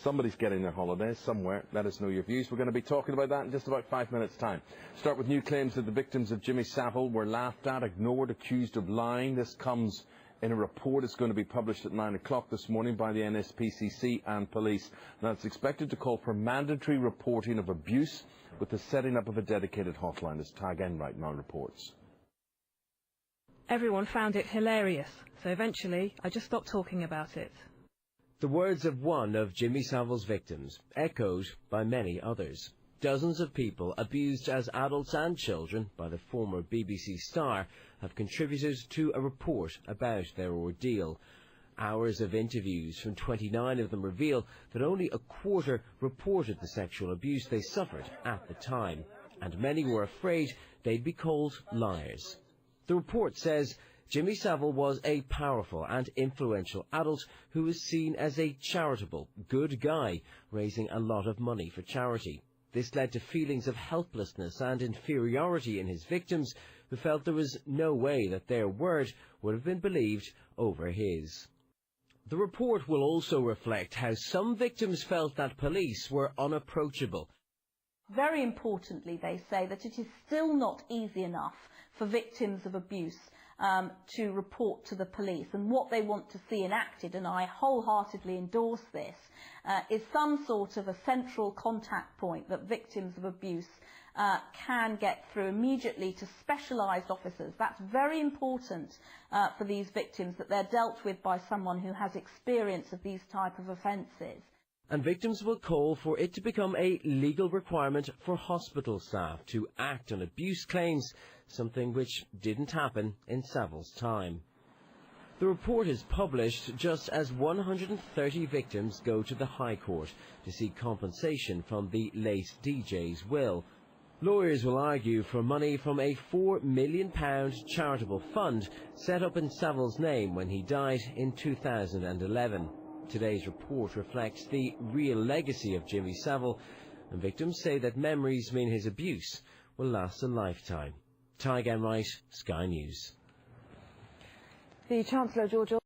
Somebody's getting their holidays somewhere. Let us know your views. We're going to be talking about that in just about 5 minutes' time. Start with new claims that the victims of Jimmy Savile were laughed at, ignored, accused of lying. This comes in a report. It's going to be published at 9 o'clock this morning by the NSPCC and police. Now, it's expected to call for mandatory reporting of abuse with the setting up of a dedicated hotline, as Tag Enright now reports. Everyone found it hilarious, so eventually I just stopped talking about it. The words of one of Jimmy Savile's victims, echoed by many others. Dozens of people, abused as adults and children by the former BBC star, have contributed to a report about their ordeal. Hours of interviews from 29 of them reveal that only a quarter reported the sexual abuse they suffered at the time, and many were afraid they'd be called liars. The report says Jimmy Savile was a powerful and influential adult who was seen as a charitable, good guy, raising a lot of money for charity. This led to feelings of helplessness and inferiority in his victims, who felt there was no way that their word would have been believed over his. The report will also reflect how some victims felt that police were unapproachable. Very importantly, they say that it is still not easy enough for victims of abuse to report to the police, and what they want to see enacted, and I wholeheartedly endorse this, is some sort of a central contact point that victims of abuse can get through immediately to specialised officers. That's very important for these victims, that they're dealt with by someone who has experience of these type of offences. And victims will call for it to become a legal requirement for hospital staff to act on abuse claims, something which didn't happen in Savile's time. The report is published just as 130 victims go to the High Court to seek compensation from the late DJ's will. Lawyers will argue for money from a £4 million charitable fund set up in Savile's name when he died in 2011. Today's report reflects the real legacy of Jimmy Savile, and victims say that memories mean his abuse will last a lifetime. Tag Enright, Sky News. The Chancellor, George